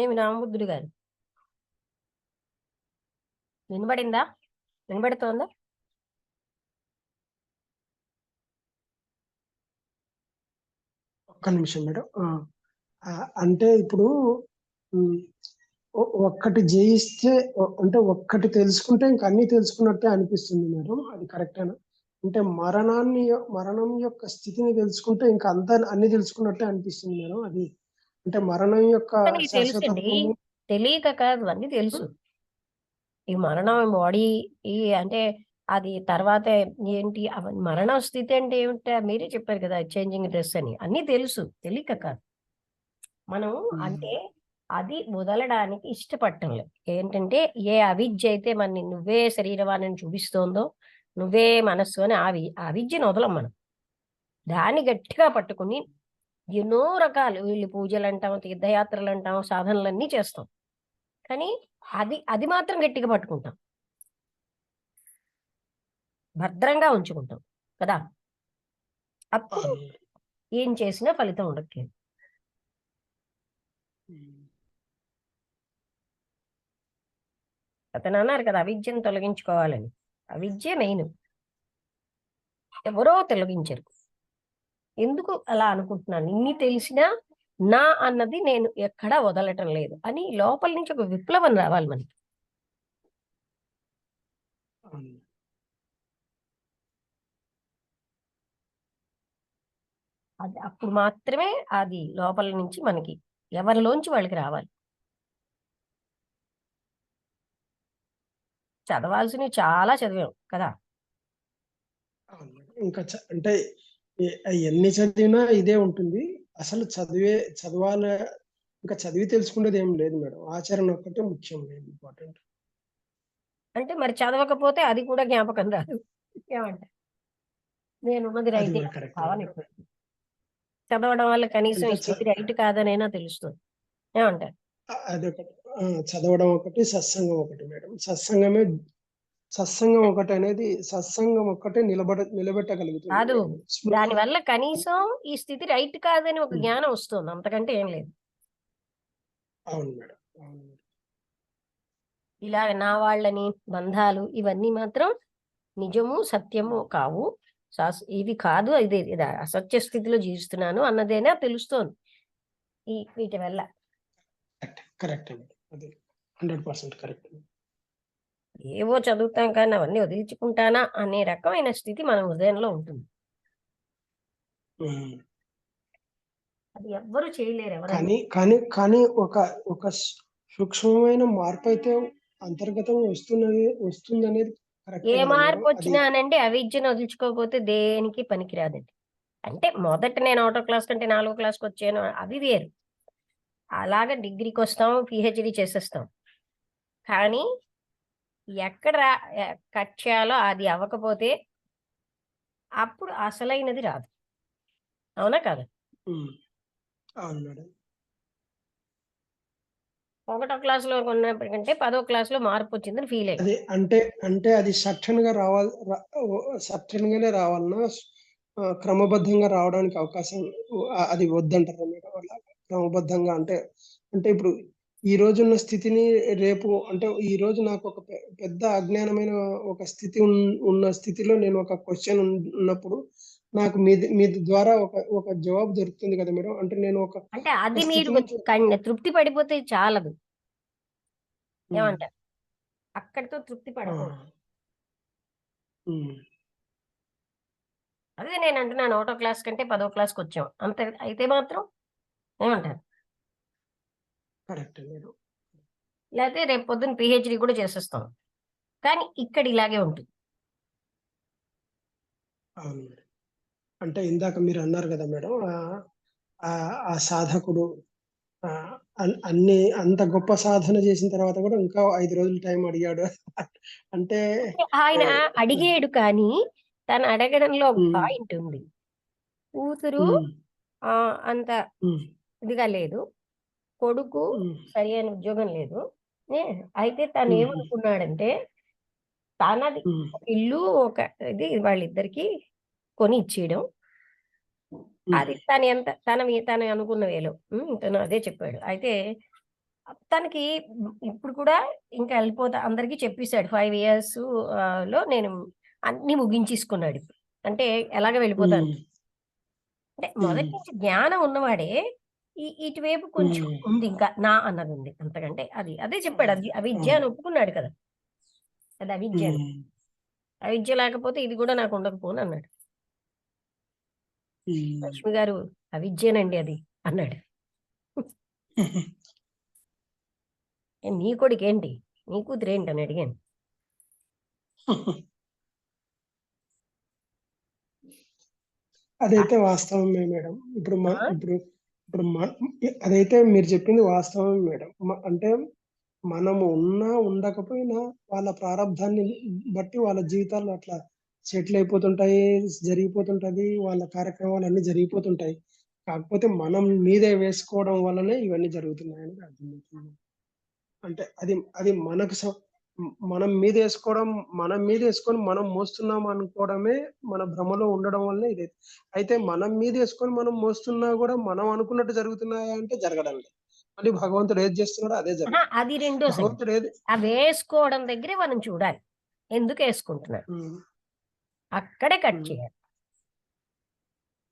ఏమి రామబుద్ధుడు గారు వినబడిందా? వినబడుతోందా? ఒక్క నిమిషం మేడం. అంటే ఇప్పుడు ఉమ్, ఒక్కటి జయిస్తే అంటే ఒక్కటి తెలుసుకుంటే ఇంక అన్ని తెలుసుకున్నట్టే అనిపిస్తుంది మేడం. అది కరెక్టేనా? అంటే మరణం యొక్క స్థితిని తెలుసుకుంటే ఇంకా అంతా అన్ని తెలుసుకున్నట్టే అనిపిస్తుంది మేడం. అది అంటే మరణం యొక్క అంతా నీకు తెలుసండి. శాశ్వతత్వము. తెలియక కాదు, అన్ని తెలుసు. ఈ మరణం బాడీ, ఈ అంటే అది తర్వాత ఏంటి అవన్నీ మరణం స్థితి అంటే ఏమిటా మీరే చెప్పారు కదా, చేంజింగ్ డ్రెస్ అని. అన్ని తెలుసు, తెలియక కాదు. మనం అంటే అది వదలడానికి ఇష్టపడటం లేదు. ఏంటంటే ఏ అవిద్య అయితే మన నువ్వే శరీరవాణిని చూపిస్తోందో, నువ్వే మనస్సు అని ఆ విద్యను వదలం మనం. దాన్ని గట్టిగా పట్టుకుని ఎన్నో రకాలు వీళ్ళు పూజలు అంటాం, తీర్థయాత్రలు అంటాం, సాధనలన్నీ చేస్తాం. కానీ అది అది మాత్రం గట్టిగా పట్టుకుంటాం, భద్రంగా ఉంచుకుంటాం కదా. అప్పుడు ఏం చేసినా ఫలితం ఉండట్లేదు. అతను అన్నారు కదా అవిద్యను తొలగించుకోవాలని. అవిద్య మెయిన్. ఎవరో తొలగించరు. ఎందుకు అలా అనుకుంటున్నాను? ఇన్ని తెలిసినా నా అన్నది నేను ఎక్కడా వదలటం లేదు అని లోపల నుంచి ఒక విప్లవం రావాలి మనకి. అది అప్పుడు మాత్రమే అది లోపల నుంచి మనకి ఎవరిలోంచి వాళ్ళకి రావాలి. చదవాల్సినవి చాలా చదివాం కదా. ఇంకా అంటే ఎన్ని చదివినా ఇదే ఉంటుంది. అసలు చదవాలి. ఇంకా చదివి తెలుసుకునేది ఏం లేదు మేడం. ఆచరణ ఒక్కటే ముఖ్యం, ఇంపార్టెంట్. అంటే మరి చదవకపోతే అది కూడా జ్ఞాపకం రాదు. ఏమంటే నేనున్నది అది రైతే కూడా కరెక్ట్ భావన మేడం. ఇప్పుడు చదవడం వల్ల కనీసం అంటే ఈ స్థితి రైట్ కాదనైనా తెలుస్తుంది. ఏమంటారు? అదొకటి. చదవడం ఒకటి, సత్సంగం ఒకటి మేడం. సత్సంగం ఒకటి అనేది సత్సంగం ఒక్కటే నిలబెట్టగలుగుతుంది కాదు, మేడం. దానివల్ల కనీసం ఈ స్థితి రైట్ కాదని ఒక ఉమ్, జ్ఞానం వస్తుంది, అంతకంటే ఏం లేదు. అవును మేడం. అవును మేడం. ఇలాగ నా వాళ్ళని బంధాలు ఇవన్నీ మాత్రం నిజము సత్యము కావు. ఇది కాదు, ఇది అసత్య స్థితిలో జీవిస్తున్నాను అన్నదేనా తెలుస్తోంది వీటి వల్ల. Correct madam. అది 100% కరెక్ట్. ఏవో చదువుతాం కానీ అవన్నీ వదిలించుకుంటానా అనే రకమైన స్థితి మన హృదయంలో ఉంటుంది. అది ఎవ్వరు చేయలేరు ఎవరైనా. కానీ ఒక ఒక సూక్ష్మమైన మార్పు అయితే అంతర్గతంగా వస్తుందనేది ఏ కరెక్టే కదా మేడం. మార్పు అది వచ్చినా అనండి అవిద్యను వదులుచుకోకపోతే దేనికి పనికిరాదండి. అంటే మొదట నేను ఒకటో క్లాస్ కంటే 4వ క్లాస్కి వచ్చాను, అవి వేరు. అలాగే డిగ్రీకి వస్తాం, పిహెచ్డి చేసేస్తాం. కానీ ఎక్కడ కట్ చేయాలో అది అవ్వకపోతే అప్పుడు అసలైనది రాదు. అవునా కదా? అవును మేడం. ఒకటో క్లాసులో ఉన్నప్పటికంటే 10వ క్లాసులో మార్పు వచ్చిందని ఫీల్ అయ్యి. అది అంటే అది సర్టన్ గానే రావాలన్నా క్రమబద్ధంగా రావడానికి అవకాశం అది వద్దంటారా మేడం? అలా క్రమబద్ధంగా అంటే అంటే ఇప్పుడు ఈ రోజున్న స్థితిని రేపు అంటే ఈ రోజు నాకు ఒక పెద్ద అజ్ఞానమైన ఒక స్థితి ఉన్న స్థితిలో నేను ఒక క్వశ్చన్ ఉన్నప్పుడు నాకు మీ ద్వారా ఒక జవాబు దొరుకుతుంది కదా మేడం. అంటే నేను ఒక అంటే అది స్థితి మీరు నుంచి తృప్తి పడిపోతే చాలదు. ఏమంటారు? అక్కడితో తృప్తి పడకూడదు. అదే నేను అంటున్నాను, ఒకటో క్లాస్ కంటే 10వ క్లాస్కి వచ్చాం అంత అయితే మాత్రం ఏమంటారు? Correct madam. లేకపోతే రేపు పొద్దున్న పిహెచ్డి కూడా చేసేస్తాం. కానీ ఇక్కడ ఇలాగే ఉంటుంది. అవును మేడం. అంటే ఇందాక మీరు అన్నారు కదా మేడం, ఆ సాధకుడు అంత గొప్ప సాధన చేసిన తర్వాత కూడా ఇంకా 5 రోజులు టైం అడిగాడు అంటే ఆయన ఏ, అడిగాడు కానీ తను అడగడంలో ఒక ఉమ్, పాయింట్ ఉంది. కూతురు ఉమ్, అంత ఉమ్, ఇదిగా లేదు, కొడుకు ఉమ్, సరి అయిన ఉద్యోగం లేదు. అయితే తను ఉమ్, ఏమనుకున్నాడంటే తనది ఉమ్, ఒక ఇల్లు, ఒక ఇది వాళ్ళిద్దరికి కొని ఇచ్చేయడం. ఉమ్, అది తను ఎంత తను అనుకున్న వేలో తను అదే చెప్పాడు. అయితే తనకి ఇప్పుడు కూడా ఇంకా వెళ్ళిపోతా అందరికీ చెప్పేసాడు 5 ఇయర్స్ లో నేను అన్ని ముగించేసుకున్నాడు ఇప్పుడు. అంటే ఎలాగ వెళ్ళిపోతాను. ఉమ్, అంటే మొదటి ఉమ్, నుంచి జ్ఞానం ఉన్నవాడే ఇటువైపు కొంచెం ఉమ్, ఉంది ఇంకా నా అన్నది ఉంది. అంతకంటే అదే చెప్పాడు. అది అవిద్య అవును. అని ఒప్పుకున్నాడు కదా! అది అవిద్య అని. ఉమ్, అవిద్య లేకపోతే ఇది కూడా నాకు ఉండకపోను అన్నాడు. ఉమ్. లక్ష్మి గారు అవిద్యేనండి అది అన్నాడు. నీ కొడుకేంటి? నీ కూతురేంటి అని అడిగాను. అదైతే వాస్తవమే మేడం. ఇప్పుడు ఆ! ఇప్పుడు ఇప్పుడు అదైతే మీరు చెప్పింది వాస్తవమే మేడం. అంటే మనము ఉన్నా ఉండకపోయినా వాళ్ళ ప్రారంధాన్ని బట్టి వాళ్ళ జీవితాలు అట్లా సెటిల్ అయిపోతుంటాయి, జరిగిపోతుంటది. వాళ్ళ కార్యక్రమాలు అన్నీ జరిగిపోతుంటాయి. కాకపోతే మనం మీదే వేసుకోవడం వల్లనే ఇవన్నీ జరుగుతున్నాయని అర్థమవుతుంది. అంటే అది అది మనకు మనం మీదేసుకోవడం, మనం మీదేసుకొని మనం మోస్తున్నాం అనుకోవడమే మన భ్రమలో ఉండడం వల్లనే ఇది. అయితే మనం మీదేసుకొని మనం మోస్తున్నా కూడా మనం అనుకున్నట్టు జరుగుతున్నాయా అంటే జరగడం లేదు. మళ్ళీ భగవంతుడు ఏది చేస్తున్నాడో అదే జరుగుతుంది. అది రెండో సంగతి. భగవంతుడు ఏది ఆ వేసుకోవడం దగ్గరే మనం చూడాలి. ఎందుకేసుకుంటున్నాడు? హ్మ్. అక్కడే కట్ హ్మ్. చేయాలి.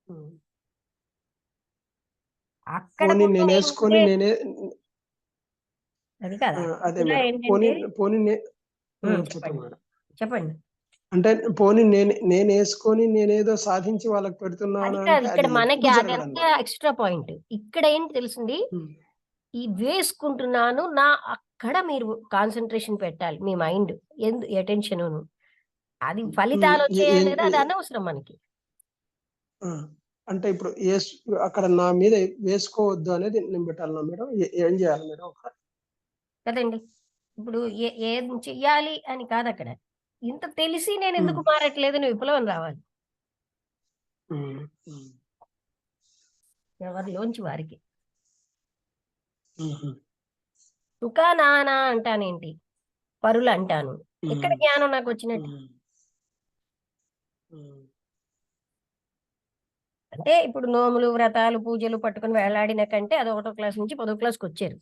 హ్మ్. అక్కడ పోనీ కూడా నేనేసుకొని ఏంటంటే నేనే అది కాదు. అదే ఇలా మేడం. పోనీ ఏంటంటే పోనీ చెప్పండి చెప్పండి. మేడం. చెప్పండి. అంటే పోనీ నేనేసుకొని నేనేదో సాధించి వాళ్ళకి అది పెడుతున్నాను కాదు. అంటే ఇక్కడ అది మనకి ఎప్పుడు జరగడం అదంతా లేదు. Extra point. ఇక్కడ ఏంటి తెలిసింది? హ్మ్. ఈ వేసుకుంటున్నాను అక్కడ మీరు కాన్సంట్రేషన్ పెట్టాలి. మీ మైండ్ అటెన్షనును. అది హ్మ్. ఫలితాలొచ్చాయా ఏం లేదా ఏ అది అనవసరం మనకి. ఆ! అంటే ఇప్పుడు అక్కడ నా మీద వేసుకోవద్దు అనేది నేను పెట్టాలనా మేడం? ఏం చేయాలి మేడం అక్కడ? కదండీ! ఇప్పుడు ఏం చెయ్యాలి అని కాదక్కడ. ఇంత తెలిసి హ్మ్. నేనెందుకు మారట్లేదని విప్లవం రావాలి. హ్మ్. హ్మ్. ఎవరిలోంచి వారికి. హుహు. తుకా నానా అంటానేంటి? పరులంటాను. ఎక్కడ హ్మ్. జ్ఞానం నాకొచ్చినట్టు? హ్మ్. హ్మ్. అంటే ఇప్పుడు నోములు, వ్రతాలు, పూజలు పట్టుకొని వేలాడిన కంటే అది ఒకటో క్లాస్ నుంచి పదో క్లాస్‌కొచ్చారు.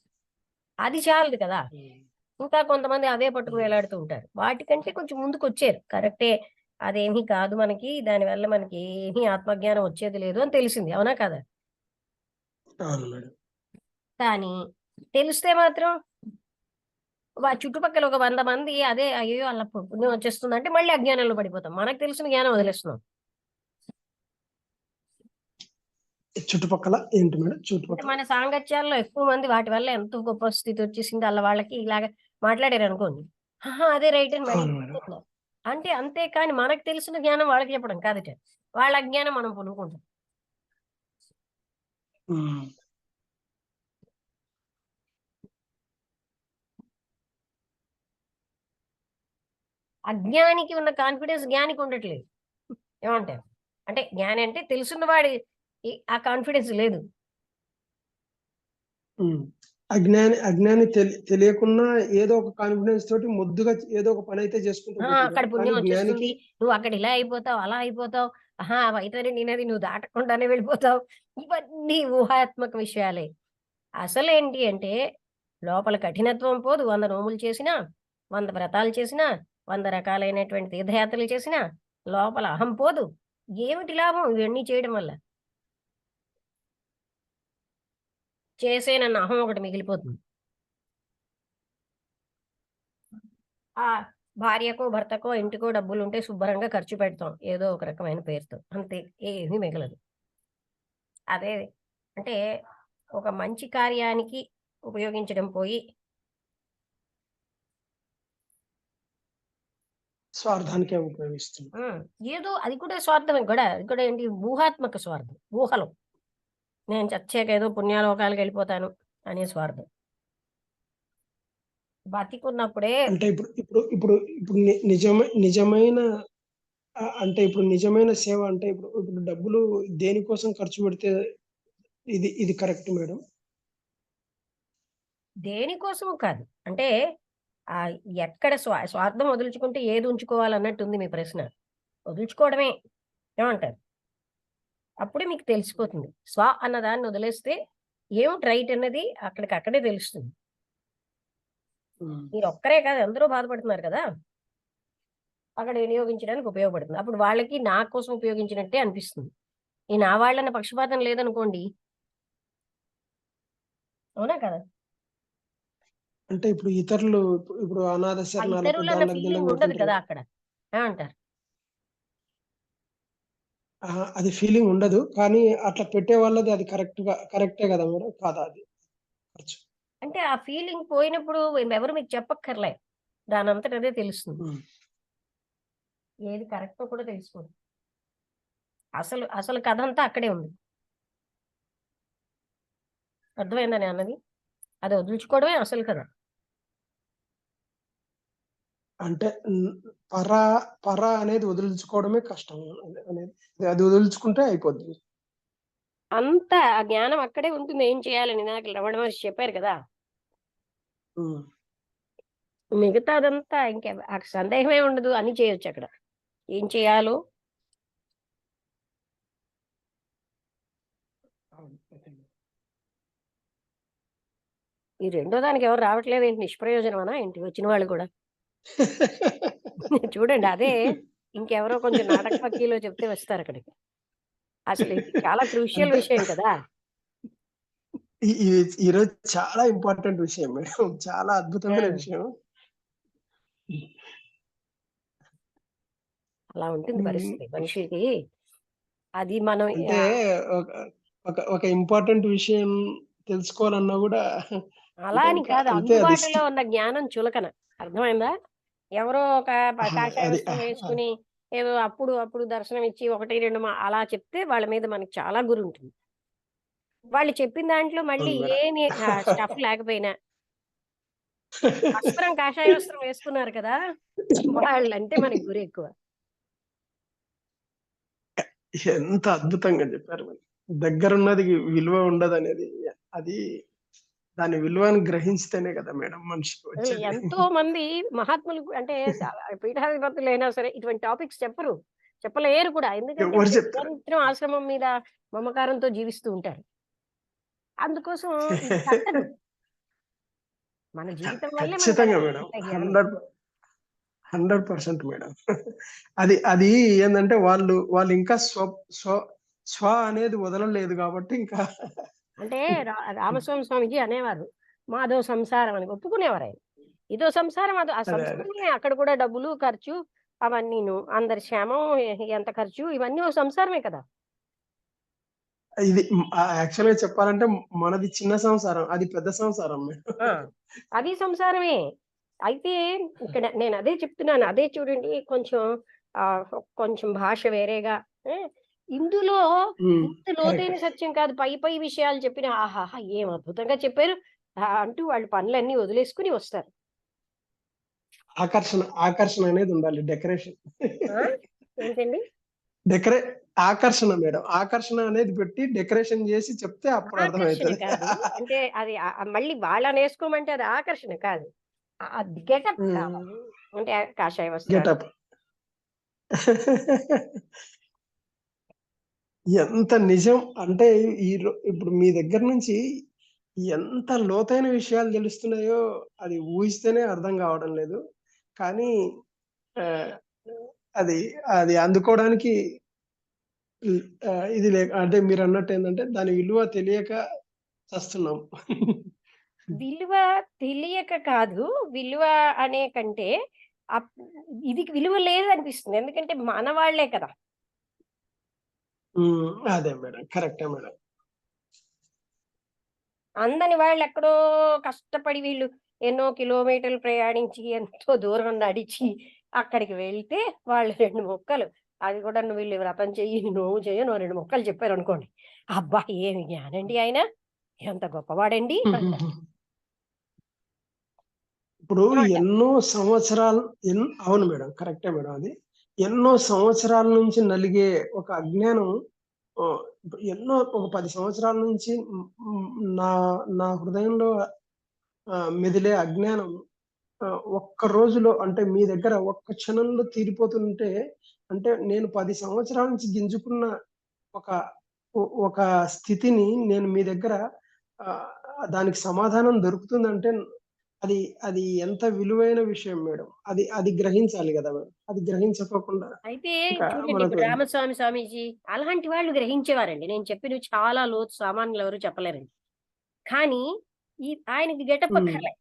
అది చాలదు కదా! హ్మ్. ఇంకా కొంతమంది అవే పట్టుకు హ్మ్. వేలాడుతూ ఉంటారు. వాటికంటే కొంచెం ముందుకొచ్చారు. కరెక్టే. అదేమీ కాదు మనకి. దానివల్ల మనకి ఏమీ ఆత్మజ్ఞానం వచ్చేది లేదు అని తెలిసింది. అవునా కాదా? అవును మేడం. కానీ తెలిస్తే మాత్రం చుట్టుపక్కల ఒక 100 మంది అదే అయ్యయ్యో! ఆళ్ళ పుణ్యం వచ్చేస్తుందంటే మళ్ళీ అజ్ఞానంలో పడిపోతాం. మనకు తెలిసిన జ్ఞానం వదిలేస్తున్నాం. చుట్టుపక్కల ఏంటి మేడం? అంటే చుట్టుపక్కల మన సాంగత్యాల్లో ఎక్కువ మంది వాటి వల్ల ఎంతో గొప్ప స్థితి వచ్చేసింది. ఆళ్ళ వాళ్ళకి ఇలాగ మాట్లాడారనుకోండి. ఆహా! అదే రైట్ అని మళ్ళీ అవును మేడం. చెప్తున్నారు. అంటే అంతే కానీ మనకు తెలిసిన జ్ఞానం వాళ్ళకి చెప్పడం కాదట. వాళ్ళ అజ్ఞానం మనం పులుముకుంటాం. హ్మ్. అజ్ఞానికి ఉన్న కాన్ఫిడెన్స్ జ్ఞానికి ఉండట్లేదు. ఏమంటారు? అంటే జ్ఞాని అంటే తెలుసున్నవాడి ఆ కాన్ఫిడెన్స్ లేదు. హ్మ్. అజ్ఞాని అజ్ఞాని తెలియకున్నా ఏదో ఒక కాన్ఫిడెన్స్ తోటి ముద్దుగా ఏదో ఒక పనైతే చేసుకుంటూ అక్కడ పోతుంటాడు. కానీ పుణ్యం జ్ఞానికి వచ్చేస్తుంది. నువ్వు అక్కడ ఇలా అయిపోతావు, అలా అయిపోతావు. ఆహా! ఆ వైతరిణి నది నువ్వు దాటకుండానే వెళ్ళిపోతావు. ఇవన్నీ ఊహాత్మక విషయాలే. అసలేంటి అంటే లోపల కఠినత్వం పోదు. 100 నోములు చేసినా, 100 వ్రతాలు చేసినా, 100 రకాలైనటువంటి తీర్థయాత్రలు చేసినా, లోపల అహం పోదు. ఏమిటి లాభం ఇవన్నీ చేయడం వల్ల? చేసేనన్న అహం ఒకటి మిగిలిపోతుంది. ఆ భార్యకో, భర్తకో, ఇంటికో డబ్బులుంటే శుభ్రంగా ఖర్చు పెడతాం. ఏదో ఒక రకమైన పేరుతో. అంతే. ఏమీ మిగలదు. అదే అంటే ఒక మంచి కార్యానికి ఉపయోగించడం పోయి స్వార్థానికే ఉపయోగిస్తుంది. హ్మ్. ఏదో అది కూడా స్వార్థమే గూడా. అది కూడా ఏంటి ఊహాత్మక స్వార్థం. ఊహలో. నేను చచ్చాక ఏదో పుణ్యలోకాలకెళ్ళిపోతాను అనే స్వార్థం. బతికున్నప్పుడే అంటే ఇప్పుడు నిజమైన అంటే ఇప్పుడు నిజమైన సేవ అంటే ఇప్పుడు డబ్బులు దేనికోసం ఖర్చు పెడితే ఇది కరెక్ట్ మేడం? దేనికోసము కాదు. అంటే ఆహ్, ఎక్కడ స్వార్థం వదులుచుకుంటే ఏది ఉంచుకోవాలన్నట్టుంది మీ ప్రశ్న. వదులుచుకోవడమే. ఏమంటారు? అప్పుడే మీకు తెలిసిపోతుంది. అన్న దాన్ని వదిలేస్తే ఏమిటి రైట్ అన్నది అక్కడికక్కడే తెలుస్తుంది. హ్మ్. మీరు ఒక్కరే కాదు, అందరూ బాధపడుతున్నారు కదా! అక్కడ వినియోగించడానికి ఉపయోగపడుతుంది. అప్పుడు వాళ్ళకి నా కోసం ఉపయోగించినట్టే అనిపిస్తుంది. ఈ నా వాళ్ళన్న పక్షపాతం లేదనుకోండి. అవునా కదా! అంటే ఇప్పుడు ఇతరులు ఇప్పుడు అనాథ ఆ శరణాలకు, ఇతరులన్న దానాలకు దీనికి ఫీలింగ్ ఉండదు పెడుతుంటారు కదా కదా! అక్కడ. ఏమంటారు? అహా! అది ఫీలింగ్ ఉండదు. కానీ అట్లా పెట్టే వాళ్ళది అది కరెక్టే గదా మేడం. కాదా అది ఖర్చు? అంటే ఆ ఫీలింగ్ పోయినప్పుడు ఎవరు మీకు చెప్పక్కర్లే. దానంతట అదే తెలుస్తుంది. హ్మ్. ఏది కరెక్టో కూడా తెలిసిపోతుంది. అసలు అసలు కథంతా అక్కడే ఉంది. అర్థమైందా నేనన్నది? అది వదిలించుకోవడమే అసలు కథ. అంటే పర అనేది వదిలించుకోవడమే కష్టం అనేది. అది వదిలించుకుంటే అయిపోద్ది. అంతా ఆ జ్ఞానం అక్కడే ఉంటుంది ఏం చేయాలని. ఇందాక రమణ మహర్షి చెప్పారు కదా! హ్మ్. మిగతాదంతా సందేహమే ఉండదు. అన్నీ చేయొచ్చక్కడ. ఏం చేయాలో అవును. అదే. ఈ రెండో దానికి ఎవరు రావట్లేదేంటి, నిష్ప్రయోజనమనా ఏంటి వచ్చిన వాళ్ళు కూడా? చూడండి అదే ఇంకెవరో కొంచెం నాటక పక్కీలో చెప్తే వస్తారక్కడికి. అసలు ఇది చాలా క్రూషియల్ అంటే విషయం కదా! ఈ ఈ ఈరోజు చాలా ఇంపార్టెంట్ విషయం మేడం. చాలా ఆ! అద్భుతమైన విషయం. అలా ఉంటుంది హ్మ్. పరిస్థితి. మనిషికి అది మనం అంటే ఒక ఒక ఇంపార్టెంట్ విషయం తెలుసుకోవాలన్నా గూడా అలా అంటే అని ఇంకా కాదు. అంటే అది అందుబాటులో ఉన్న జ్ఞానం చులకన. అర్థమైందా? ఎవరో ఒక అహా! కాషాయ అది వస్త్రం ఆ! వేసుకొని ఏదో అప్పుడు, అప్పుడు దర్శనం ఇచ్చి 1, 2 అలా చెప్తే వాళ్ళ మీద మనకి చాలా గురుంటుంది. వాళ్ళు చెప్పిన దాంట్లో మళ్ళీ అవును మేడం. ఏమి స్టఫ్ లేకపోయినా, వస్త్రం కాషాయ వస్త్రం వేసుకున్నారు కదా! వాళ్ళంటే మనకి గురెక్కువ. ఎంత అద్భుతంగా చెప్పారు మరి. దగ్గరున్నది విలువ ఉండదనేది అది దాని విలువను గ్రహించితేనే కదా మేడం మనిషికి అసలు వచ్చేది. ఎంతో మంది మహాత్ములు అంటే పీఠాధిపతులైనా సరే ఇటువంటి టాపిక్స్ చెప్పరు. చెప్పలేరు కూడా. ఎందుకంటే ఎవరు వాళ్ళు చెప్తారు? నిరంతరం ఆశ్రమం మీద మమకారంతో జీవిస్తూ ఉంటారు. అందుకోసం ఇది తట్టదు. మన జీవితం వల్లే ఖచ్చితంగా మేడం. మనకర్థమవుతాయి జ్ఞానం. 100% మేడం. అది అది ఏందంటే వాళ్ళు ఇంకా స్వ స్వ అనేది వదలలేదు గాబట్టి ఇంకా అంటే రామస్వామి స్వామీజీ అనేవారు. మాదో సంసారం అని ఒప్పుకునేవారాయన. ఇదో సంసారం అదో ఆ అదే. అదే. సంసారమే అక్కడ కూడా డబ్బులు, ఖర్చు అవన్నీను. అందరి క్షేమం, ఎంత ఖర్చు ఇవన్నీ ఓ సంసారమే కదా! ఇది యాక్చువల్‌గా చెప్పాలంటే మనది చిన్న సంసారం. అది పెద్ద సంసారం మేడం. ఆ! అది సంసారమే. అయితే ఇక్కడ నేనదే చెప్తున్నాను. అదే చూడండి కొంచెం కొంచెం భాష వేరేగా ఆ! ఇందులో హ్మ్. ఇంత కరెక్ట్. లోతైన సత్యం కాదు. పై పై విషయాలు చెప్పిన ఆహాహా! ఏం అద్భుతంగా చెప్పారు. అంటూ వాళ్ళు పనులన్నీ వదిలేసుకొని వస్తారు. ఆకర్షణ అనేది ఉండాలి. డెకరేషన్. ఆ! ఏంటండి? డెకరే ఆకర్షణ మేడం. ఆకర్షణ అనేది పెట్టి డెకరేషన్ జేసి చెప్తే అప్పుడు ఆకర్షణ అర్థమైతది. కాదు. అంటే అది మళ్ళీ వాళ్ళనేసుకోమంటే అది ఆకర్షణ కాదు. అది గెటప్ కావాలి. హ్మ్. అంటే కాషాయ వస్త్రాలు. గెటప్. ఎంత నిజం అంటే ఇప్పుడు మీ దగ్గర నుంచి ఎంత లోతైన విషయాలు తెలుస్తున్నాయో అది ఊహిస్తేనే అర్థం కావడం లేదు. కానీ ఆహ్, అది అది అందుకోవడానికి ఇది అంటే మీరన్నట్టేందంటే దాని విలువ తెలియక చస్తున్నాం. విలువ తెలియక కాదు. విలువ అనే కంటే అప్ ఇది విలువ లేదనిపిస్తుంది. ఎందుకంటే మన వాళ్ళే కదా! హ్మ్. అదే మేడం. కరెక్టే మేడం. అందని వాళ్ళెక్కడో కష్టపడి వీళ్ళు ఎన్నో కిలోమీటర్లు ప్రయాణించి, ఎంతో దూరం నడిచి అక్కడికి వెళ్తే వాళ్ళు 2 ముక్కలు అది కూడా నువ్వు వీళ్ళు వ్రతం చెయ్యి, నోము చెయ్యి, 2 ముక్కలు చెప్పారనుకోండి. అబ్బా! ఏమి జ్ఞానండి ఆయన. ఎంత గొప్పవాడండి అంటారు. ఇప్పుడు ఏమంటారు? ఎన్నో సంవత్సరాలు అవును మేడం. కరెక్టే మేడం అది. ఎన్నో సంవత్సరాల నుంచి నలిగే ఒక అజ్ఞానం ఎన్నో ఒక 10 సంవత్సరాల నుంచి హ్మ్, హ్మ్, నా నా హృదయంలో మెదిలే అజ్ఞానం ఒక్క రోజులో అంటే మీ దగ్గర ఒక్క క్షణంలో తీరిపోతుంటే అంటే నేను 10 సంవత్సరాల నుంచి గింజుకున్న ఒక ఒక స్థితిని నేను మీ దగ్గర ఆహ్, దానికి సమాధానం దొరుకుతుందంటే అది అది ఎంత విలువైన విషయం మేడం. అది అది గ్రహించాలి గదా మేడం. అది గ్రహించకోకుండా అయితే ఇంకా చూడండి, మనకు ఇప్పుడు రామస్వామి స్వామీజీ అలాంటి వాళ్ళు గ్రహించేవారండి. నేను చెప్పినవి చాలా లోతు సామాన్యులు ఎవరు చెప్పలేరండి. కానీ ఆయనకి గెటప్ హ్మ్. అక్కర్లే.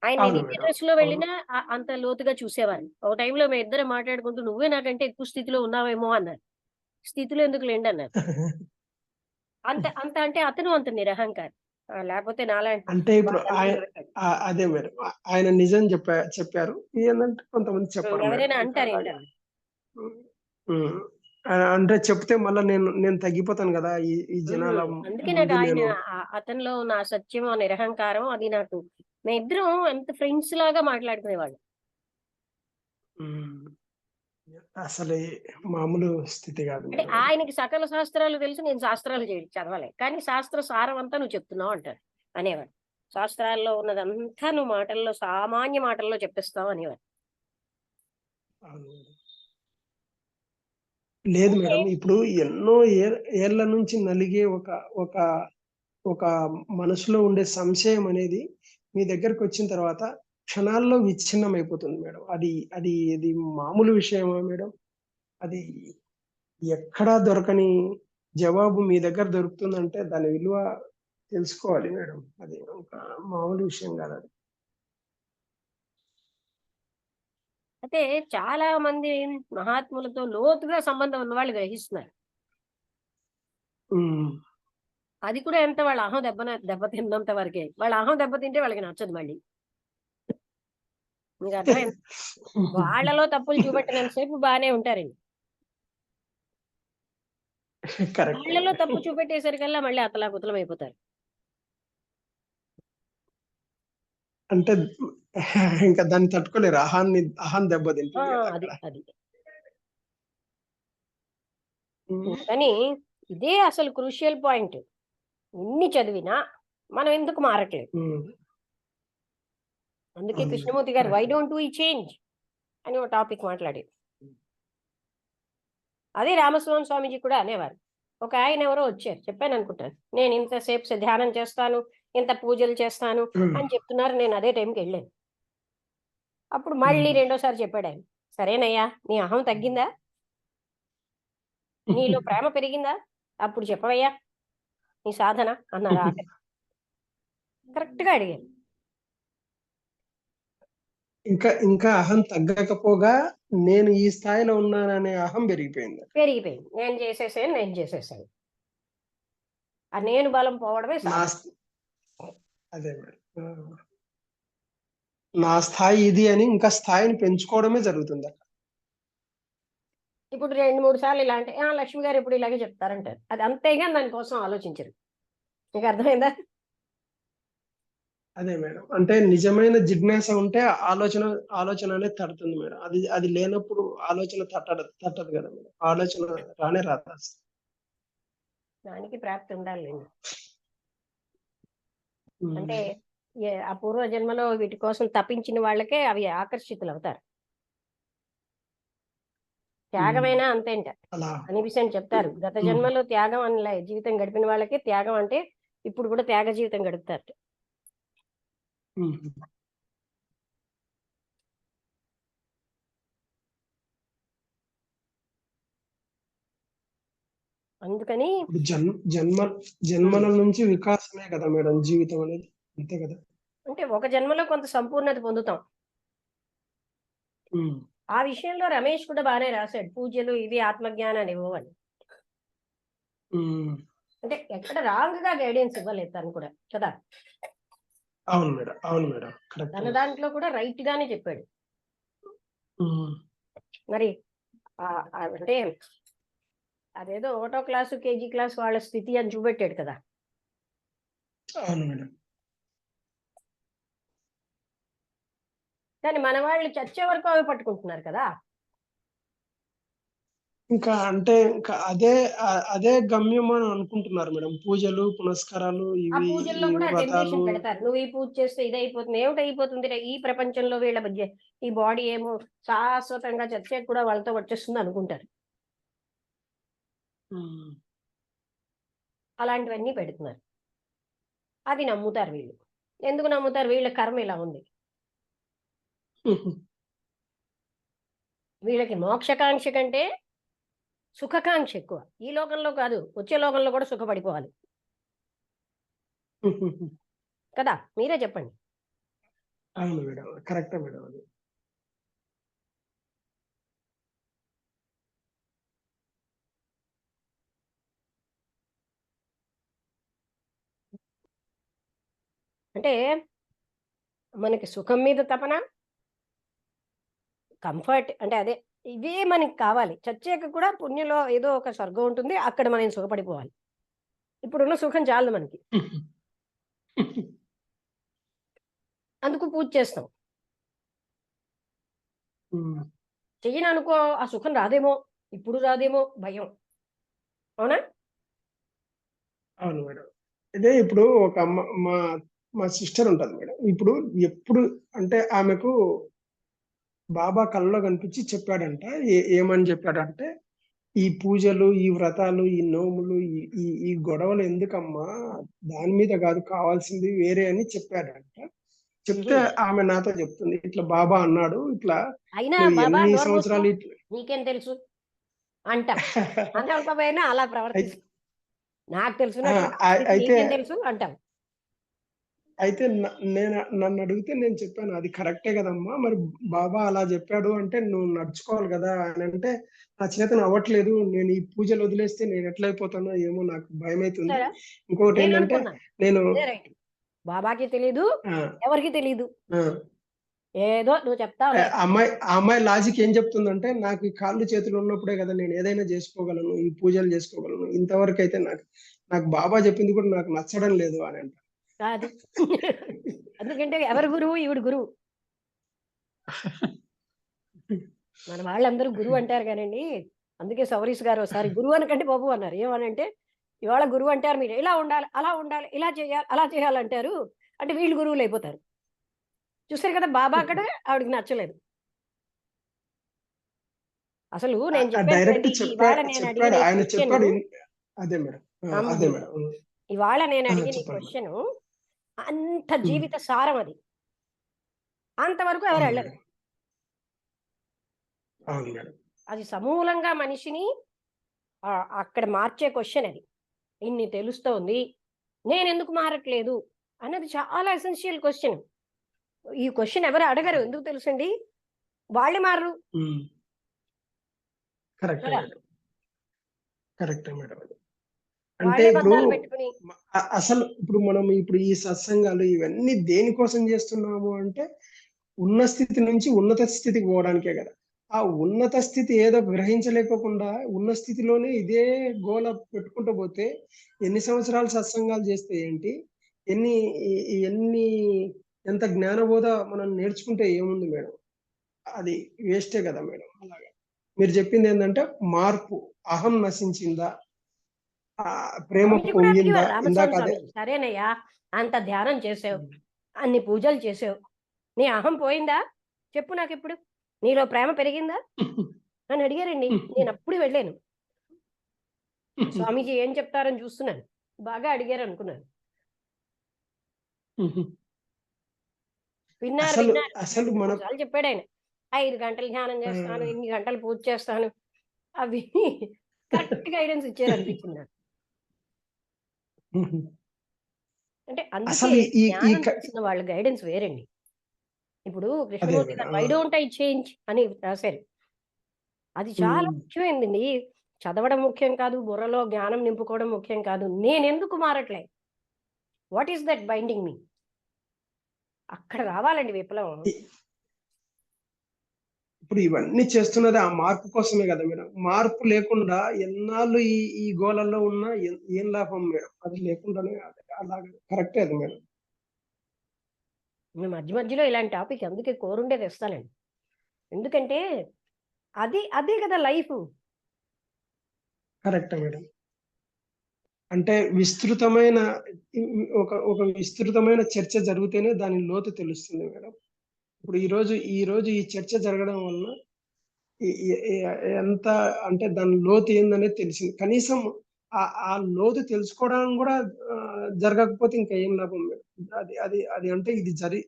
ఆయన నేను అవును ఏ మేడం. డ్రెస్‌లో అవును. వెళ్ళినా అంత లోతుగా చూసేవాడిని. ఒక టైంలో మేమిద్దరం మాట్లాడుకుంటూ "నువ్వే నాకంటే ఎక్కువ స్థితిలో ఉన్నావేమో" అన్నారు. "స్థితిలో ఎందుకులెండి" అన్నారు. అంత అంత అంటే అతను అంత నిరహంకారి. లేపోతే నాలాంటి అంటే ఇప్పుడు వాళ్ళంత నరకాడు. అదే మేడం. ఆయన నిజం చెప్పారు. ఏందంటే కొంతమంది చెప్పరు మేడం. ఎవరైనా ఇంకా అలాగా. అంటారేంటండి. హ్మ్. హ్మ్. అంటే చెప్తే మళ్ళా నేను నేను తగ్గిపోతాను గదా! ఈ ఈ జనాల అందుకే నాకు ముందు ఆయన నేను అతనిలో ఉన్న ఆ సత్యం, ఆ నిరహంకారం అది నాకు మేమిద్దరం ఎంత ఫ్రెండ్స్ లాగా మాట్లాడుకునేవాళ్ళం. హ్మ్. అసలే మామూలు స్థితి గాదు అంటే మేడం అది. ఆయనకి సకల శాస్త్రాలు తెలుసు. నేను శాస్త్రాలు చదవలే. కానీ శాస్త్ర సారం అంతా నువ్వు చెప్తున్నావు అంటారు. అనేవారు. శాస్త్రాల్లో ఉన్నదంతా నువ్వు మాటల్లో సామాన్య మాటల్లో చెప్పేస్తావు అనేవారు. అవును మేడం. లేదు అంటే మేడం. ఇప్పుడు ఎన్నో ఏళ్ల నుంచి నలిగే ఒక ఒక ఒక మనసులో ఉండే సంశయం అనేది మీ దగ్గరకొచ్చిన తర్వాత క్షణాల్లో విచ్ఛిన్నమైపోతుంది మేడం. అది అది ఇది మామూలు విషయమా మేడం? అది ఎక్కడా దొరకని జవాబు మీ దగ్గర దొరుకుతుందంటే దాని విలువ తెలుసుకోవాలి మేడం. అది ఒక మామూలు విషయం గాదది. అయితే చాలా మంది మహాత్ములతో లోతుగా సంబంధం ఉన్నవాళ్ళు గ్రహిస్తున్నారు. హ్మ్. అది కూడా ఎంత వాళ్ళ అహం దెబ్బతిన్నంత వరకే. వాళ్ళ అహం దెబ్బతింటే వాళ్ళకి నచ్చదు మళ్ళీ. మీకర్థమైందా? వాళ్ళలో తప్పులు చూపెట్టనంత సేపు బానే ఉంటారండి. కరెక్టే వాళ్ళలో మేడం. తప్పు చూపెట్టేసరికల్లా మళ్ళీ అతలాకుతలమైపోతారు. అంటే ఇంకా దాన్ని తట్టుకోలేరు. అహం ఆ! దెబ్బతింటుంది గదా! అది. అక్కడ. అది. హ్మ్. కానీ ఇదే అసలు క్రూషియల్ పాయింట్. ఇన్ని చదివినా మనం ఎందుకు మారట్లేదు? హ్మ్. అందుకే అవును మేడం. కృష్ణమూర్తి గారు 'వై కరెక్టే. డోంట్ వి చేంజ్' అని ఒక టాపిక్ మాట్లాడారు. అదే రామస్వామి స్వామీజీ కూడా అనేవారు. ఒక ఆయన ఎవరో వచ్చారు. చెప్పాననుకుంటాను. నేను ఇంతసేపు ధ్యానం చేస్తాను, ఇంత పూజలు చేస్తాను హ్మ్. అని చెప్తున్నారు. నేను అదే టైంకెళ్ళాను. అప్పుడు మళ్ళీ హ్మ్. రెండోసారి చెప్పాడాయన. "సరేనయ్యా! నీ అహం తగ్గిందా? నీలో ప్రేమ పెరిగిందా? అప్పుడు చెప్పవయ్యా నీ సాధన" అన్నారు ఆఖరికి. కరెక్ట్‌గా అడిగారు. ఇంకా ఇంకా అహం తగ్గకపోగా నేను ఈ స్థాయిలో ఉన్నాననే అహం పెరిగిపోయింది. పెరిగిపోయింది. నేను చేసేసాను. ఆ నేను బలం పోవడమే నా సాధన. స్ అదే మేడం. ఆ! నా స్థాయి ఇది అని ఇంకా స్థాయిని పెంచుకోవడమే జరుగుతుందక్కడ. ఇప్పుడు 2, 3 సార్లు ఇలా అంటే, "ఆ! లక్ష్మి గారు ఎప్పుడు ఇలాగే చెప్తారంటారు." అది అంతే గాని దాని కోసం ఆలోచించరు. మీకర్థమైందా? అదే మేడం. అంటే నిజమైన జిజ్ఞాస ఉంటే ఆలోచన అనేది తడుతుంది మేడం. అది అది లేనప్పుడు ఆలోచన తట్టదు గదా మేడం. ఆలోచన రానే రాదసలు. దానికి ప్రాప్తి ఉండాలిలెండి. అంటే హ్మ్. ఆ పూర్వ జన్మలో వీటి కోసం తపించిన వాళ్ళకే అవి ఆకర్షితులవుతారు. హ్మ్. త్యాగమైనా అంతేంట. అలా అని విషయం చెప్తారు. గత హ్మ్. జన్మలో త్యాగం అని జీవితం గడిపిన వాళ్ళకే త్యాగం అంటే, ఇప్పుడు కూడా త్యాగ జీవితం గడుపుతారట. హుహు. అందుకని ఇప్పుడు జన్మ హ్మ్. జన్మల నుంచి వికాసమే కదా మేడం జీవితం అనేది. అంతే కదా! అంటే ఒక జన్మలో కొంత సంపూర్ణత పొందుతాం. హ్మ్. ఆ విషయంలో రమేష్ కూడా బానే రాసాడు. పూజలు ఇవి ఆత్మజ్ఞానాన్ని ఇవ్వవని. హ్మ్. అంటే ఎక్కడ రాంగ్‌గా గైడెన్స్ ఇవ్వలేదు తను కూడా. కదా! అవును మేడం. అవును మేడం. కరెక్టే తన మేడం. దాంట్లో కూడా రైట్ గానే చెప్పాడు. హ్మ్. మరి అంటే అదేదో ఒకటో క్లాసు, కేజీ క్లాస్ వాళ్ళ స్థితి అని చూపెట్టాడు కదా! అవును మేడం. కానీ మన వాళ్ళు చచ్చే వరకు అవే పట్టుకుంటున్నారు కదా! ఇంకా అంటే ఇంకా అదే గమ్యం అని అనుకుంటున్నారు మేడం. పూజలు, పునస్కారాలు ఆ ఇవి పూజల్లో ఈ కూడా వ్రతాలు టెంప్టేషన్ పెడతారు. నువ్వు ఈ పూజ చేస్తే ఇదయిపోతుంది. ఏమిటయిపోతుందిరా ఈ ప్రపంచంలో వీళ్ళ ఈ బాడీ ఏమో శాశ్వతంగా చచ్చాక కూడా వాళ్ళతో వచ్చేస్తుంది అనుకుంటారు. హ్మ్. అలాంటివన్నీ పెడుతున్నారు. అది నమ్ముతారు వీళ్ళు. ఎందుకు నమ్ముతారు? వీళ్ళ కర్మ ఇలా ఉంది. వీళ్ళకి మోక్షకాంక్ష కంటే సుఖకాంక్ష ఎక్కువ. ఈ లోకంలో కాదు, వచ్చే లోకంలో కూడా సుఖపడిపోవాలి కదా! మీరే చెప్పండి. అవును మేడం. కరెక్టే మేడం అది. అంటే మనకి సుఖం మీద తపన, కంఫర్ట్ అంటే అదే ఇవే మనకి కావాలి. చచ్చాక కూడా పుణ్యంలో ఏదో ఒక స్వర్గం ఉంటుంది. అక్కడ మనం సుఖపడిపోవాలి. ఇప్పుడున్న సుఖం చాలదు మనకి. అందుకు పూజ చేస్తాం. చెయ్యననుకో ఆ సుఖం రాదేమో, ఇప్పుడు రాదేమో భయం. అవునా? అవును మేడం. ఇదే ఇప్పుడు ఒక అమ్మ మా సిస్టర్ ఉంటది మేడం. ఇప్పుడు ఎప్పుడు అంటే ఆమెకు బాబా కలలో కనిపించి చెప్పాడంట. ఏమని చెప్పాడంటే, "ఈ పూజలు, ఈ వ్రతాలు, ఈ నోములు, ఈ ఈ ఈ గొడవలు ఎందుకమ్మా? దాని మీద కాదు కావాల్సింది వేరే" అని చెప్పాడంట. చెప్తే ఆమె నాతో చెప్తుంది. ఇట్లా బాబా అన్నాడు. ఇట్లా అయినా నువ్వు బాబా ఎన్ని నోరు మూసుకో, సంవత్సరాలు ఇట్లా నీకేం తెలుసు అంటాం. అనకపోయినా అలా అయి ప్రవర్తిస్తాం. నాకు ఆ! తెలిసినటువంటి అయి పరిస్థితి అయితే నీకేం తెలుసు అంటాం. అయితే నన్నడిగితే నేను చెప్పాను, "అది కరెక్టే గదమ్మా! మరి బాబా అలా జెప్పాడు అంటే నువ్వు నడుచుకోవాలి గదా!" అనంటే, "నా చేతన అవ్వట్లేదు. నేను ఈ పూజలు వదిలేస్తే నేనెట్లయిపోతానో ఏమో నాకు భయమైతుంది. చూసారా? ఇంకొకటేందంటే నేననుకున్నాను. నేను" అదే రైట్. బాబాకి తెలీదు, ఆ! ఎవరికీ తెలీదు. ఆ! ఏదో నువ్వు చెప్తావులే. ఆ అమ్మాయి లాజిక్ ఏం చెప్తుందంటే, "నాకు ఈ కాళ్ళు చేతులు ఉన్నప్పుడే గదా! నేను ఏదైనా జేసుకోగలను. ఈ పూజలు జేసుకోగలను. ఇంతవరకైతే నాకు నాకు బాబా జెప్పింది కూడా నాకు నచ్చడం లేదు" అని అంట. అది. ఎందుకంటే ఎవరు గురువు? ఈవిడ గురువు. మన వాళ్ళందరూ గురువు అంటారు గానండి. అందుకే సౌరీస్ గారు ఒకసారి గురువు అనకండి బాబు అన్నారు. ఏమనంటే, "ఇవాళ గురువు అంటారు మీరు. ఇలా ఉండాలి, అలా ఉండాలి, ఇలా చేయాలి, అలా చేయాలంటారు." అంటే వీళ్ళు గురువులయిపోతారు. చూసారు కదా! బాబా అక్కడ ఆవిడకి నచ్చలేదు. అసలు నేను చెప్పాను డైరెక్ట్ కదండీ! ఇవాళ నేను అడిగిన చెప్పాడు. ఈ ఆయన క్వెషను చెప్పాడు. అదే మేడం. అదే నమ్మొద్దు. మేడం. హ్మ్. ఇవాళ నేను అడిగిన ఈ చెప్పండి మేడం. క్వెషను అంత హ్మ్. జీవిత సారం అది. అంతవరకు ఎవరు అవును ఎళ్ళరు. మేడం. అవును మేడం. అది సమూలంగా మనిషిని అక్కడ మార్చే క్వెషన్ అది. ఇన్ని తెలుస్తోంది. నేనెందుకు మారట్లేదు? అన్నది చాలా ఎసెన్షియల్ క్వెషన్. ఈ క్వెషన్ ఎవరు అడగరు. ఎందుకు తెలుసండి? వాళ్ళే మారరు హ్మ్. కరెక్టే కదా! మేడం. కరెక్టే మేడం అది. అంటే వాళ్ళే ఇప్పుడు బంధాలు పెట్టుకుని అసలు ఇప్పుడు మనం ఇప్పుడు ఈ సత్సంగాలు ఇవన్నీ దేనికోసం చేస్తున్నాము అంటే, ఉన్న స్థితి నుంచి ఉన్నత స్థితికి పోవడానికే గదా! ఆ ఉన్నత స్థితి ఏదో గ్రహించలేకోకుండా ఉన్న స్థితిలోనే ఇదే గోల పెట్టుకుంటూ పోతే, ఎన్ని సంవత్సరాలు సత్సంగాలు చేస్తే ఏంటి? ఎన్ని ఎన్ని ఎంత జ్ఞానబోధ మనం నేర్చుకుంటే ఏముంది మేడం? అది వేస్టే గదా మేడం! అలాగా. మీరు చెప్పిందేందంటే మార్పు. అహం నశించిందా? ప్రేమ స్వామీజీ కూడా పొంగిందా? అడిగేవారు ఇందాక రామస్వామి అదే స్వామీజీ. "సరేనయ్యా! అంత ధ్యానం చేసావు. హ్మ్. అన్ని పూజలు చేసావు. నీ అహం పోయిందా? చెప్పు నాకిప్పుడు. నీలో ప్రేమ పెరిగిందా?" అని అడిగారండి. నేనప్పుడు వెళ్ళాను. స్వామీజీ ఏం చెప్తారని చూస్తున్నాను. బాగా అడిగారనుకున్నాను. విన్నారు, అసలు విన్నారు. అసలు 2, మన 3 సార్లు చెప్పాడాయన. 5 గంటలు ధ్యానం చేస్తాను, ఆహ్, ఇన్ని గంటలు పూజ చేస్తాను. అవి కరెక్ట్ గైడెన్స్ ఇచ్చారనిపించింది నాకు. అంటే అందుకే అసలు ఈ ఈ జ్ఞానం క తెలిసిన వాళ్ళ గైడెన్స్ వేరండి. ఇప్పుడు అదే కృష్ణమూర్తి మేడం. గారు 'వై డోంట్ ఐ చేంజ్' అని రాశారు. అది చాలా హ్మ్. ముఖ్యమైనదండి. చదవడం ముఖ్యం కాదు, బుర్రలో జ్ఞానం నింపుకోవడం ముఖ్యం కాదు. నేనెందుకు మారట్లే? వాట్ ఈస్ దట్ బైండింగ్ మీ? అక్కడ రావాలండి విప్లవం. ఇ ఇప్పుడు ఇవన్నీ చేస్తున్నది ఆ మార్పు కోసమే గదా మేడం. మార్పు లేకుండా ఎన్నాళ్ళు ఈ ఈ గోలల్లో ఉన్నా ఏం లాభం మేడం? అది లేకుండానే అలాగే కరెక్టే అది మేడం. నేను మధ్య మధ్యలో ఇలాంటి టాపిక్ అందుకే కోరుండే తెస్తానండి. ఎందుకంటే అదే కదా లైఫు. కరెక్టే మేడం. అంటే విస్తృతమైన ఒక విస్తృతమైన చర్చ జరిగితేనే దాని లోతు తెలుస్తుంది మేడం. ఇప్పుడు ఈరోజు ఈ చర్చ జరగడం వలన ఎ ఎ ఎ ఎంత అంటే దాని లోతు ఏందనేది తెలిసింది. కనీసం ఆ లోతు తెలుసుకోవడం కూడా జరగకపోతే ఇంకా ఏం లాభం మేడం. అది అది అది అంటే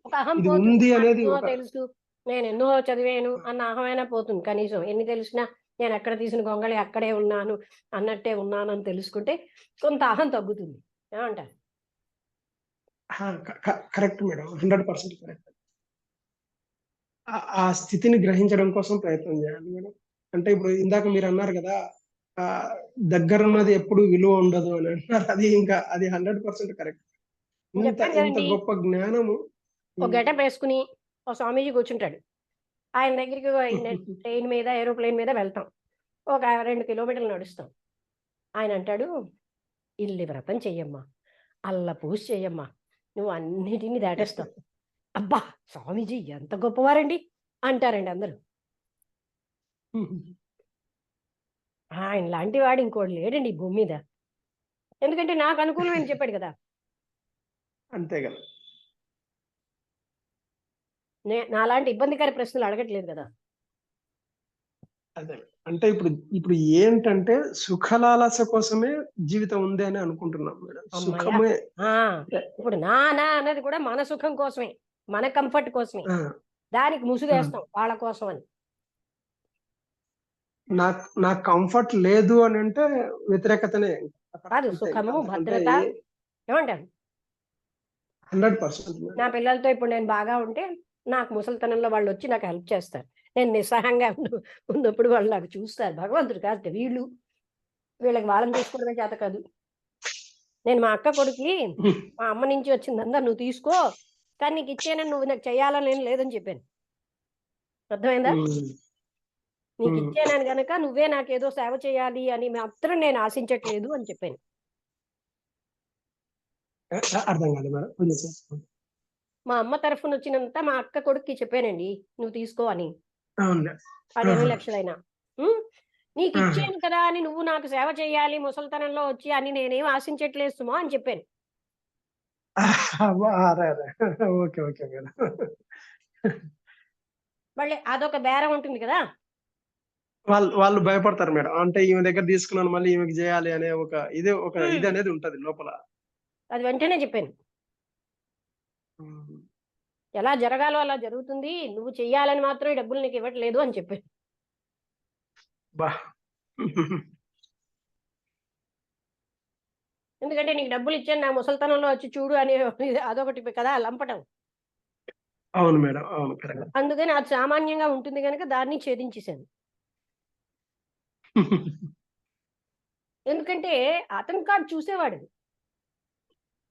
ఒక అహం ఇది పోతుంది. ఉంది అనేది నాకెన్నో ఒక తెలుసు, నేనెన్నో చదివాను అన్న అహమైనా పోతుంది కనీసం. ఎన్ని తెలిసినా నేనెక్కడ తీసిన గొంగళి అక్కడే ఉన్నాను, అన్నట్టే ఉన్నానని తెలుసుకుంటే కొంత అహం తగ్గుతుంది. ఏమంటారు? Correct madam. 100% కరెక్ట్. ఆ స్థితిని గ్రహించడం కోసం ప్రయత్నం చేయాలి మేడం. అంటే ఇప్పుడు ఇందాక మీరన్నారు కదా! దగ్గరున్నది ఎప్పుడు విలువ ఉండదు అని అంటున్నారు. అది 100% కరెక్ట్. ఇంత చెప్పాను ఇంత కదండీ! గొప్ప జ్ఞానము ఒక గెటప్ వేసుకొని, ఓ స్వామీజీ కూర్చుంటాడు. ఆయన దగ్గరికి ట్రైన్ మీద, ఏరోప్లేన్ మీద వెళ్తాం. ఒక 2 కిలోమీటర్లు నడుస్తాం. ఆయన అంటాడు, "ఇల్లి వ్రతం చెయ్యమ్మా, అల్ల పూజ చెయ్యమ్మా, నువ్వు అన్నిటిని దాటేస్తావు." అబ్బా! స్వామీజీ ఎంత గొప్పవారండి అంటారండి అందరూ. ఆయన లాంటి వాడు ఇంకోడు లేడండి ఈ భూమి మీద. ఎందుకంటే నాకు అనుకూలమని చెప్పాడు కదా! అంతే కదా! నాలాంటి ఇబ్బందికర ప్రశ్నలు అడగట్లేదు కదా! అదే. అంటే ఇప్పుడు ఏంటంటే సుఖలాలస కోసమే జీవితం ఉంది అని అనుకుంటున్నాం మేడం. హమ్మయ్య! సుఖమే ఆ! ఇప్పుడు నా అన్నది కూడా మన సుఖం కోసమే. మన కంఫర్ట్ కోసమే. ఆ! దానికి ఆ! ముసుగేస్తాం వాళ్ళ కోసం అని. నాకు కంఫర్ట్ లేదు అనంటే వ్యతిరేకతనే. అక్కడ కాదు అంతే. సుఖము, అంతకంటే భద్రత ఏమంటారు? 100% నా మేడం. పిల్లలతో ఇప్పుడు నేను బాగా ఉంటే, నాకు ముసలితనంలో వాళ్ళొచ్చి నాకు హెల్ప్ చేస్తారు. నేను నిస్సహాయంగా ఉన్నప్పుడు వాళ్ళు నాకు చూస్తారు. భగవంతుడు కాదు వీళ్ళు. వీళ్ళకి వాళ్ళని చూసుకోవడమే చేత కాదు. నేను మా అక్క కొడుక్కి మా అమ్మ నుంచి వచ్చిందంతా నువ్వు తీసుకో. కానీ నీకిచ్చానని నువ్వు నాకు చేయాలని లేదని చెప్పాను. అర్థమైందా? హ్మ్. హ్మ్. నీకిచ్చానని గనక నువ్వే నాకేదో సేవ చేయాలి అని మాత్రం నేను ఆశించట్లేదు అని చెప్పాను. అర్థం కాలేదు మేడం. కొంచెం చెప్పండి. మా అమ్మ తరఫునొచ్చినంత మా అక్క కొడుక్కి చెప్పానండి. నువ్వు తీసుకో అని. అవునులే. వాడెన్ని ఆహా! లక్షలైనా. హ్మ్. ఆహా! నీకిచ్చాను కదా అని నువ్వు నాకు సేవ చేయాలి ముసలితనంలో వచ్చి అని నేనేం ఆశించట్లేదు సుమా అని చెప్పాను. అదే. ఓకే. Okay madam. మళ్ళీ అదొక బేరం ఉంటుంది కదా! వాళ్ళు భయపడతారు మేడం. అంటే ఈమె దగ్గర తీసుకున్నాను మళ్ళీ ఈమెకి జేయాలి అనే ఒక హ్మ్. ఇదనేది ఉంటది లోపల. అది వెంటనే చెప్పాను. హ్మ్. ఎలా జరగాలో అలా జరుగుతుంది. నువ్వు చెయ్యాలని మాత్రం ఈ డబ్బులు నీకివ్వట్లేదు అని చెప్పాను. అబ్బా! ఎందుకంటే నీకు డబ్బులిచ్చాను నా ముసలితనంలో వచ్చి చూడు అని అదొకటి కదా లంపటం. అవును మేడం. అవును. కరెక్ట్. అందుకని అది సామాన్యంగా ఉంటుంది గనక దాన్ని ఛేదించేశాను. ఎందుకంటే అతను కాదు చూసేవాడు.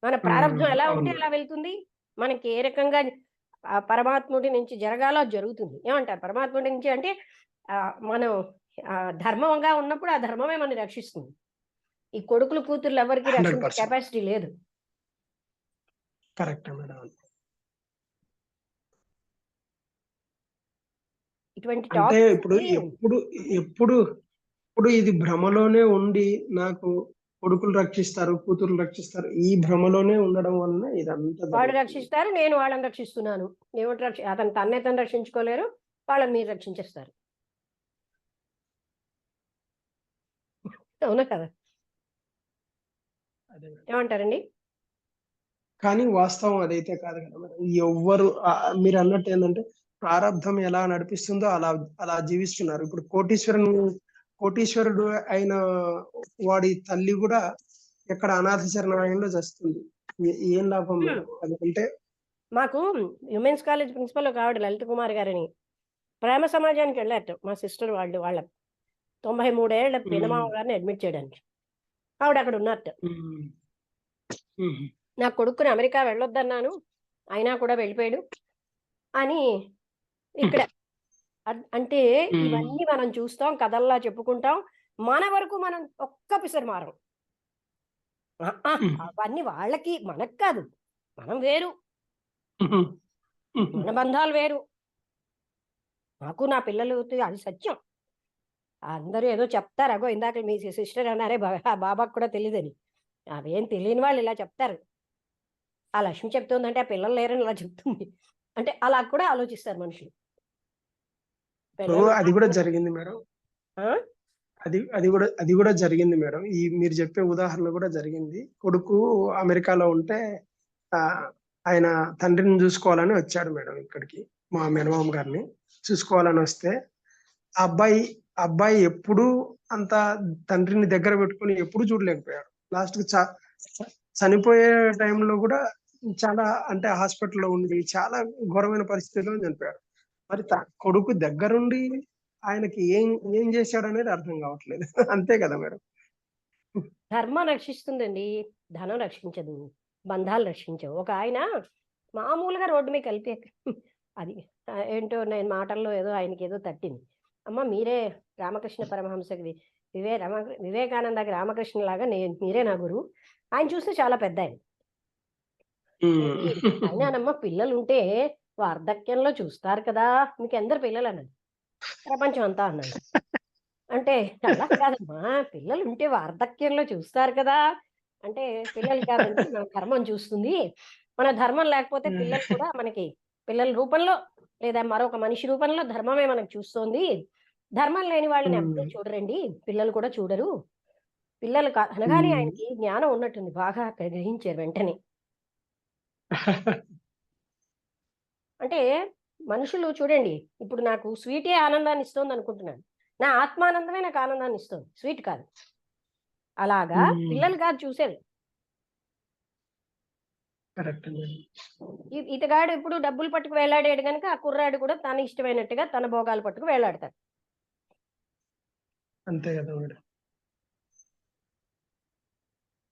మన ప్రారబ్ధం ఎలా అవును ఉంటే మేడం. అలా వెళ్తుంది. మనకి ఏ రకంగా పరమాత్ముడి నుంచి జరగాలో అది జరుగుతుంది. ఏమంటారు? పరమాత్ముడి నుంచి అంటే మనం ధర్మంగా ఉన్నప్పుడు ఆ ధర్మమే మనని రక్షిస్తుంది. ఈ కొడుకులు, కూతుర్లు ఎవరికీ రక్షించే 100% కెపాసిటీ లేదు. కరెక్టే మేడం. ఇటువంటి అంటే ఇప్పుడు టాపిక్స్‌ని ఎప్పుడు ఎప్పుడు ఇది భ్రమలోనే ఉండి నాకు కొడుకులు రక్షిస్తారు, కూతుర్లు రక్షిస్తారు. ఈ భ్రమలోనే ఉండడం వలన ఇదంతా వాడు జరుగుతుంది. రక్షిస్తారు. నేను వాళ్ళని రక్షిస్తున్నాను. ఏమిటి అతను తన్నే తను రక్షించుకోలేరు. వాళ్ళని మీరు రక్షించేస్తారు. అవునా కదా! అదే. ఏమంటారండి? కానీ వాస్తవం అదైతే కాదు కదా మేడం. ఎవ్వరు మీరన్నట్టేందంటే ప్రారబ్ధం ఎలా నడిపిస్తుందో అలా జీవిస్తున్నారు. ఇప్పుడు కోటీశ్వరుడు అయిన వాడి తల్లి గూడా ఎక్కడ అనాథ శరణాలయంలో చస్తుంది. ఏం లాభం హ్మ్. మేడం? అందుకంటే మాకు విమెన్స్ కాలేజ్ ప్రిన్సిపల్ ఒక ఆవిడ లలిత కుమార్ గారని. ప్రేమ సమాజానికెళ్ళారట మా సిస్టర్ వాళ్ళ 93 ఏళ్ల పినమామ హ్మ్. గారిని అడ్మిట్ చేయడానికి. ఆవిడ అక్కడ ఉన్నారట. హ్మ్. హుహు. నా కొడుకుని అమెరికా వెళ్ళొద్దన్నాను. అయినా కూడా వెళ్ళిపోయాడు అని ఇక్కడ అంటే హ్మ్. ఇవన్నీ మనం చూస్తాం. కథల్లా చెప్పుకుంటాం. మన వరకు మనం ఒక్క పిసరు మారం. హ్మ్. అవన్నీ వాళ్ళకి మనకు కాదు. మనం వేరు. హుహు. హుహు. మన బంధాలు వేరు. నాకు నా పిల్లలు అది సత్యం. అందరూ ఏదో చెప్తారు. అగో ఇందాక మీ సిస్టర్ అన్నారే ఆ బాబాకి కూడా తెలీదని. అవేం తెలియని వాళ్ళు ఇలా చెప్తారు. ఆ లక్ష్మి చెప్తోందంటే ఆ పిల్లలు లేరని ఇలా చెప్తుంది. అంటే అలా కూడా ఆలోచిస్తారు మనుషులు. ఇప్పుడు పిల్లలున్నా అది గూడా పిల్ల జరిగింది మేడం. ఆ! అది కూడా జరిగింది మేడం. ఈ మీరు చెప్పే ఉదాహరణ కూడా జరిగింది. కొడుకు అమెరికాలో ఉంటే ఆ ఆయన తండ్రిని చూసుకోవాలని వచ్చాడు మేడం ఇక్కడికి. మా మేనమామ గారిని చూసుకోవాలని వస్తే ఆ అబ్బాయి ఎప్పుడూ అంత తండ్రిని దగ్గర పెట్టుకుని ఎప్పుడు చూడలేకపోయాడు. లాస్ట్ కి చనిపోయే టైంలో కూడా చాలా అంటే హాస్పిటల్లో ఉండి చాలా ఘోరమైన పరిస్థితిలో చనిపోయాడు. మరి కొడుకు దగ్గరుండి ఆయనకి ఏం చేశాడు అనేది అర్థం కావట్లేదు. అంతే కదా మేడం. ధర్మం రక్షిస్తుందండి. ధనం రక్షించదు. బంధాలు రక్షించవు. ఒక ఆయన మామూలుగా రోడ్డు మీద కలిపి అది ఏంటో నేను మాటల్లో ఏదో ఆయనకేదో తట్టింది. అమ్మ మీరే రామకృష్ణ పరమహంసకి వివేకానందకి రామకృష్ణలాగా మీరే నా గురువు. ఆయన చూస్తే చాలా పెద్దాయన. అయినానమ్మా పిల్లలుంటే వార్ధక్యంలో చూస్తారు కదా! మీకెందరు పిల్లలన్నది. ప్రపంచం అంతా అన్నాడు. అంటే అలా కాదమ్మా! పిల్లలుంటే వార్ధక్యంలో చూస్తారు కదా! అంటే పిల్లలు కాదండి మన ధర్మం చూస్తుంది. మన ధర్మం లేకపోతే పిల్లలు కూడా మనకి పిల్లల రూపంలో లేదా మరొక మనిషి రూపంలో ధర్మమే మనకు చూస్తోంది. ధర్మం లేని వాళ్ళని ఎవ్వరూ చూడరండి. పిల్లలు కూడా చూడరు. పిల్లలు అనగానే ఆయనకి జ్ఞానం ఉన్నట్టుంది. బాగా గ్రహించారు వెంటనే. అంటే మనుషులు చూడండి, ఇప్పుడు నాకు స్వీటే ఆనందాన్ని ఇస్తోంది అనుకుంటున్నాను. నా ఆత్మానందమే నాకు ఆనందాన్ని ఇస్తుంది. స్వీట్ కాదు. అలాగా పిల్లలు కాదు చూసేది. ఇతగాడు ఎప్పుడు డబ్బులు పట్టుకు వేలాడాడు గనుక ఆ కుర్రాడు కూడా తన ఇష్టమైనట్టుగా తన భోగాలు పట్టుకు వేలాడతాడు. అంతే కదా మేడం.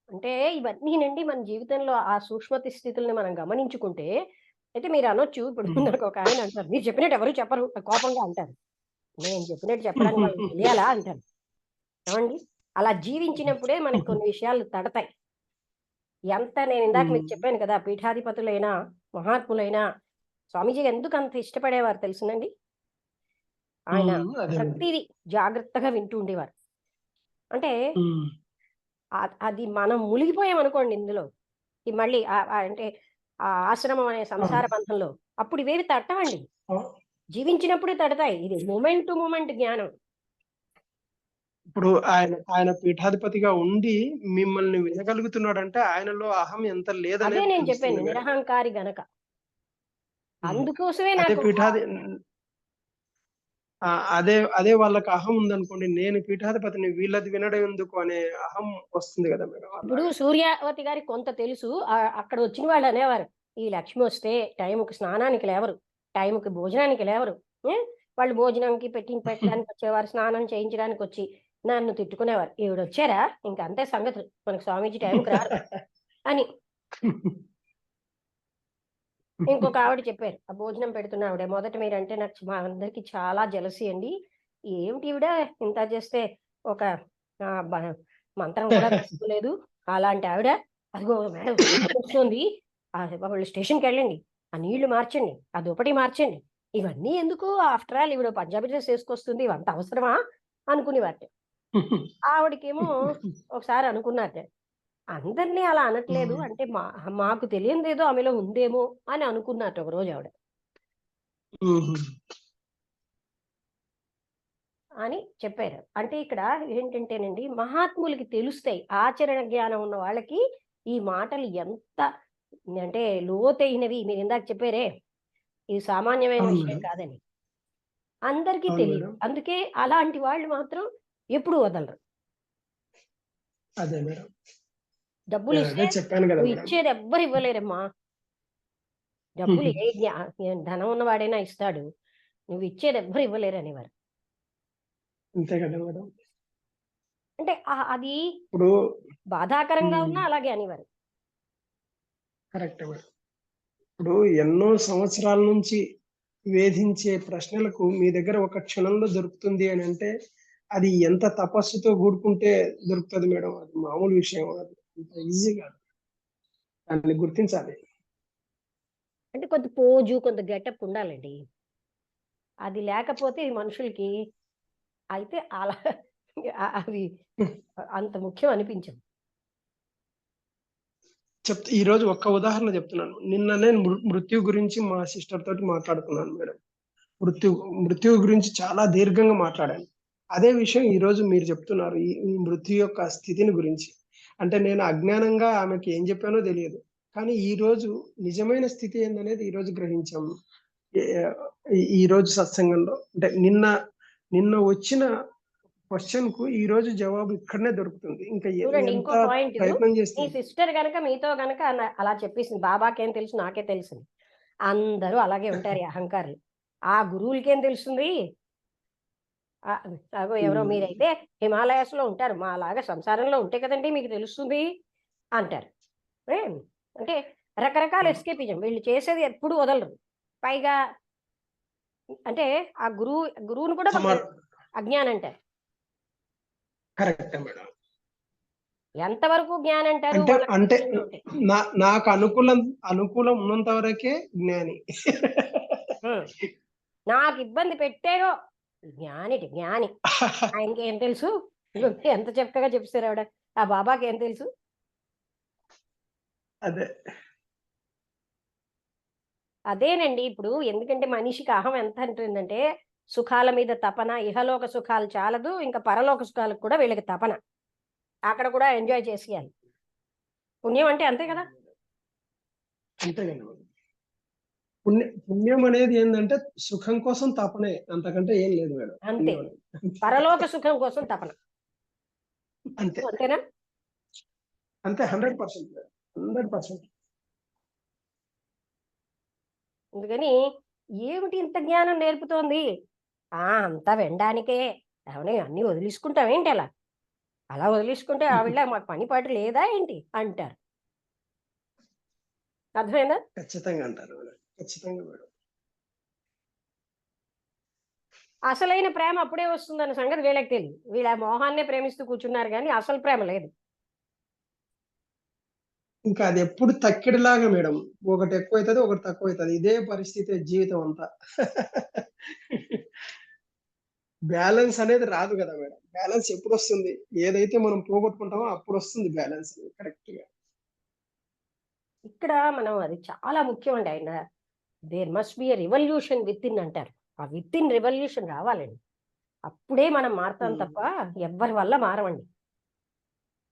అంటే ఇవన్నీనండి మన జీవితంలో ఆ సూక్ష్మతి స్థితుల్ని మనం గమనించుకుంటే అయితే మీరు అనొచ్చు. ఇప్పుడు నాకు ఒక ఆయన అంటారు, మీరు చెప్పినట్టు ఎవరు చెప్పరు కోపంగా అంటారు. నేను చెప్పినట్టు చెప్పడానికి వాళ్ళకి తెలియాలా అంటారు. ఏమండి అలా జీవించినప్పుడే మనకి కొన్ని విషయాలు తడతాయి. ఎంత నేను ఇందాక మీకు చెప్పాను కదా, పీఠాధిపతులైనా మహాత్ములైనా స్వామీజీ ఎందుకు అంత ఇష్టపడేవారు తెలుసునండి. ఆయన ప్రతిదీ జాగ్రత్తగా వింటూ ఉండేవారు. అంటే అది మనం మునిగిపోయాం అనుకోండి ఇందులో మళ్ళీ అంటే ఆ ఆశ్రమం అనే సంసార బంధంలో అప్పుడు ఇవేవి తట్టవండి. జీవించినప్పుడే తడతాయి. ఇది మూమెంట్ టు మూమెంట్ జ్ఞానం. ఇప్పుడు ఆయన పీఠాధిపతిగా ఉండి మిమ్మల్ని వినగలుగుతున్నాడంటే ఆయనలో అహం ఎంత లేదనే నేను చెప్పాను నిరహంకారి గనక. అందుకోసమే నాకు అదే వాళ్ళకి అహం ఉందనుకోండి, నేను పీఠాధిపతిని వీళ్ళది వినడం ఎందుకు అనే అహం వస్తుంది కదా మేడం. ఇప్పుడు సూర్యావతి గారి కొంత తెలుసు. అక్కడ వచ్చిన వాళ్ళు అనేవారు, ఈ లక్ష్మి వస్తే టైంకి స్నానానికి లేవరు, టైంకి భోజనానికి లేవరు. వాళ్ళు భోజనంకి పెట్టడానికి వచ్చేవారు, స్నానం చేయించడానికి వచ్చి నన్ను తిట్టుకునేవారు. ఈవిడ వచ్చారా ఇంక అంతే సంగతులు, మనకు స్వామీజీ టైంకి రారు అని. ఇంకొక ఆవిడ చెప్పారు, ఆ భోజనం పెడుతున్న ఆవిడ, మొదట మీరంటే నాకు మా అందరికి చాలా జలసి అండి. ఏమిటి ఈవిడ ఇంత చేస్తే ఒక మంత్రం కూడా తీసుకోలేదు. అలాంటి ఆవిడ అదిగో మేడం వస్తుంది, వాళ్ళు స్టేషన్కి వెళ్ళండి, ఆ నీళ్లు మార్చండి, ఆ దుప్పటి మార్చండి, ఇవన్నీ ఎందుకు, ఆఫ్టర్ ఆల్ ఈవిడ పంజాబీ డ్రెస్ వేసుకొస్తుంది, ఇవంత అవసరమా అనుకునేవారు. ఆవిడకేమో ఒకసారి అనుకున్నట్టే, అందరినీ అలా అనట్లేదు, అంటే మాకు తెలియదేదో ఆమెలో ఉందేమో అని అనుకున్నట్టు ఒక రోజు ఆవిడ అని చెప్పారు. అంటే ఇక్కడ ఏంటంటేనండి, మహాత్ములకి తెలుస్తాయి, ఆచరణ జ్ఞానం ఉన్న వాళ్ళకి ఈ మాటలు ఎంత అంటే లోతైనవి. మీరు ఇందాక చెప్పారే ఇది సామాన్యమైన విషయం కాదని, అందరికీ తెలియదు. అందుకే అలాంటి వాళ్ళు మాత్రం ఎప్పుడు వదలరు. అదే మేడం, డబ్బులు ఇస్తే నువ్వు ఇచ్చేది ఎవ్వరు ఇవ్వలేరమ్మా. డబ్బులు ధనం ఉన్నవాడైనా ఇస్తాడు, నువ్వు ఇచ్చేది ఎవ్వరు ఇవ్వలేరు అనేవారు. అంతే కదా మేడం. అంటే అది ఇప్పుడు బాధాకరంగా ఉన్నా అలాగే అనేవారు. Correct madam. ఇప్పుడు ఎన్నో సంవత్సరాల నుంచి వేధించే ప్రశ్నలకు మీ దగ్గర ఒక క్షణంలో దొరుకుతుంది అని అంటే అది ఎంత తపస్సుతో కూడుకుంటే దొరుకుతుంది మేడం. అది మామూలు విషయం, అది అంత ఈజీ కాదు, దాన్ని గుర్తించాలి. అంటే కొంత పోజు, కొంత గెటప్ ఉండాలండి. అది లేకపోతే మనుషులకి అయితే అలా అది అంత ముఖ్యం అనిపించదు. ఈ రోజు ఒక్క ఉదాహరణ చెప్తున్నాను. నిన్న నేను మృత్యు గురించి మా సిస్టర్ తోటి మాట్లాడుతున్నాను మేడం. మృత్యు గురించి చాలా దీర్ఘంగా మాట్లాడాను. అదే విషయం ఈరోజు మీరు చెప్తున్నారు. ఈ ఈ మృత్యు యొక్క స్థితిని గురించి. అంటే నేను అజ్ఞానంగా ఆమెకి ఏం చెప్పానో తెలియదు. కానీ ఈరోజు నిజమైన స్థితి ఏందనేది ఈరోజు గ్రహించాము. ఏ ఈరోజు సత్సంగంలో అంటే నిన్న వచ్చిన క్వెషన్‌కు ఈరోజు జవాబు ఇక్కడనే దొరుకుతుంది. ఇంకా చూడండి ఎంత ఇంకో పాయింట్, ప్రయత్నం మీ చేస్తే సిస్టర్ గనక మీతో గనక అలా చెప్పేసింది, బాబాకేం తెలుసు నాకే తెలుసు, అందరూ అలాగే ఉంటారు ఈ అహంకారులు. ఆ గురువులకేం తెలుస్తుంది? అగో ఎవరో హ్మ్. మీరైతే హిమాలయాస్ లో ఉంటారు, మా అలాగా సంసారంలో ఉంటే కదండి మీకు తెలుస్తుంది అంటారు. ఏ? అంటే రకరకాల అవును. ఎస్కేపిజం వీళ్ళు చేసేది ఎప్పుడు వదలరు. పైగా అంటే ఆ గురువుని కూడా సమాన అజ్ఞానం అంటారు. కరెక్టే మేడం. ఎంతవరకు జ్ఞానం అంటారు అంటే వాళ్ళకి అంటే తెలియనివి ఉంటాయి. నాకు అనుకూలం ఉన్నంత వరకే జ్ఞాని. ఉం. నాకు ఇబ్బంది పెట్టారో జ్ఞాని ఆయనకి ఏం తెలుసు? ఇదిగో ఎంత చక్కగా చెప్తారు ఆవిడ. ఆ బాబాకి ఏం తెలుసు? అదే. అదేనండి ఇప్పుడు ఎందుకంటే మనిషికి అహం ఎంత అంటుందంటే సుఖాల మీద తపన, ఇహలోక సుఖాలు చాలదు ఇంకా పరలోక సుఖాలకు కూడా వీళ్ళకి తపన. అక్కడ కూడా ఎంజాయ్ చేసేయాలి. పుణ్యం అంటే అంతే కదా. అంతే కదా. పుణ్యం అనేది ఏందంటే సుఖం కోసం తపనే. అంతకంటే ఏం లేదు మేడం. అంతే, పుణ్యం అనేది. పరలోక సుఖం కోసం తపన. అంతే. అంతేనా? అంతే 100% మేడం. 100%. అందుకని ఏమిటి ఇంత జ్ఞానం నేర్పుతోంది? అంతా వినడానికే. ఏమని అన్ని వదిలేసుకుంటాం ఏంటి అలా? అలా వదిలేసుకుంటే ఆవిడ మాకు పని పాటు లేదా ఏంటి అంటారు. అర్థమైందా? ఖచ్చితంగా అంటారు మేడం. ఖచ్చితంగా మేడం. అసలైన ప్రేమ అప్పుడే వస్తుందన్న సంగతి వీళ్ళకి తెలియదు. వీళ్ళ మోహాన్నే ప్రేమిస్తూ కూర్చున్నారు కానీ అసలు ప్రేమ లేదు. ఇంకా అది ఎప్పుడు తక్కిడిలాగా మేడం. ఒకటి ఎక్కువైతది, ఒకటి తక్కువైతది. ఇదే పరిస్థితే జీవితం అంతా. బ్యాలెన్స్ అనేది రాదు కదా మేడం. బ్యాలెన్స్ ఎప్పుడొస్తుంది? ఏదైతే మనం పోగొట్టుకుంటామో అప్పుడొస్తుంది బ్యాలెన్స్ అనేది కరెక్ట్‌గా. ఇక్కడ మనం అది చాలా ముఖ్యం అండి. ఆయన there must be a revolution within అంటారు. ఆ విత్ ఇన్ రివల్యూషన్ రావాలండి. అప్పుడే మనం మారుతాం హ్మ్. తప్ప ఎవ్వరి వల్ల మారమండి.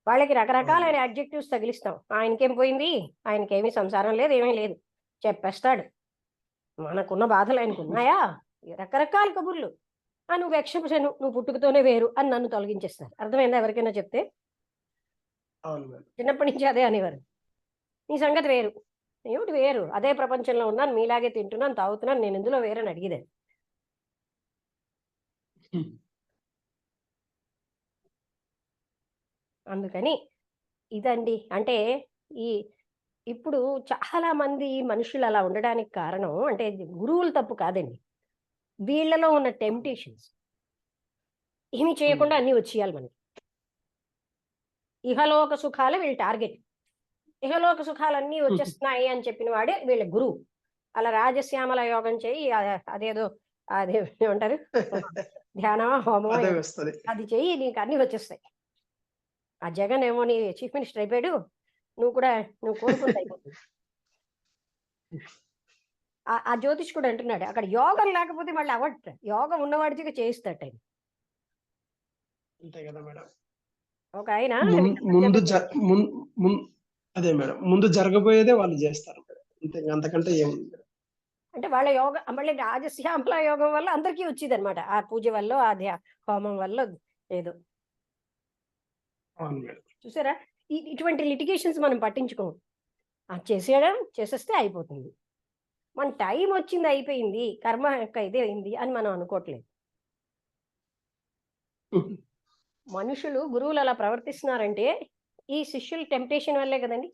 వాళ్ళకి అవును రకరకాలైన మేడం. అడ్జెక్టివ్స్ తగిలిస్తాం. ఆయనకేం పోయింది? ఆయనకేమీ సంసారం లేదు, ఏమీ లేదు చెప్పేస్తాడు. మనకున్న బాధలు ఆయనకున్నాయా? రకరకాల కబుర్లు. నువ్వు ఎక్సెప్షన్, నువ్వు పుట్టుకతోనే వేరు అని నన్ను తొలగించేస్తారు. అర్థమైందా ఎవరికైనా చెప్తే? అవును మేడం. చిన్నప్పటి నుంచి అదే అనేవారు. నీ సంగతి వేరు. ఏమిటి వేరు? అదే ప్రపంచంలో ఉన్నాను, మీలాగే తింటున్నాను, తాగుతున్నాను, నేను ఇందులో వేరని అడిగేదాన్ని. హ్మ్. అందుకని ఇదండి. అంటే ఈ ఇప్పుడు చాలా మంది మనుషులు అలా ఉండడానికి కారణం అంటే గురువులు తప్పు కాదండి. వీళ్ళలో ఉన్న టెంప్టేషన్స్. ఏమి చేయకుండా హ్మ్. అన్నీ వచ్చేయాలి మనకి. ఇహలోక సుఖాలు వీళ్ళ టార్గెట్. ఇహలోక సుఖాలన్నీ వచ్చేస్తున్నాయి అని చెప్పిన వాడే వీళ్ళ గురువు. అలా రాజశ్యామల యోగం చేయి అదేదో అదే ఏమంటారు ధ్యానమో హోమమో అదే ఏదో వస్తది. అది చెయ్యి నీకు అన్నీ వచ్చేస్తాయి. ఆ జగన్ ఏమో నీ చీఫ్ మినిస్టర్ అయిపోయాడు, నువ్వు కూడా నువ్వు కోరుకుంది అయిపోతుంది. ఆ జ్యోతిష్కుడు అంటున్నాడు అక్కడ యోగం లేకపోతే మళ్ళీ అవ్వట, యోగం ఉన్నవాడికి చేయిస్తాట ఆయన. అంతే కదా మేడం. ఒక ఆయన ముం ముందు జ చెప్పారు. ముం ముం అదే మేడం. ముందు జరగబోయేదే వాళ్ళు జేస్తారు మేడం. అంతే అంతకంటే ఏముంది మేడం. అంటే వాళ్ళ యోగ మళ్ళీ రాజశ్యామల యోగం వల్ల అందరికీ వచ్చింది అనమాట. ఆ పూజ వల్ల ఆ హోమం వల్ల ఏదో అవును మేడం. చూసారా. ఇటువంటి లిటిగేషన్స్ మనం పట్టించుకోము. చేసేయడం చేసేస్తే అయిపోతుంది. మన టైం వచ్చింది అయిపోయింది, కర్మ యొక్క ఇదే అయింది అని మనం అనుకోవట్లేదు. మనుషులు గురువులు అలా ప్రవర్తిస్తున్నారంటే ఈ శిష్యుల టెంప్టేషన్ వల్లే కదండి.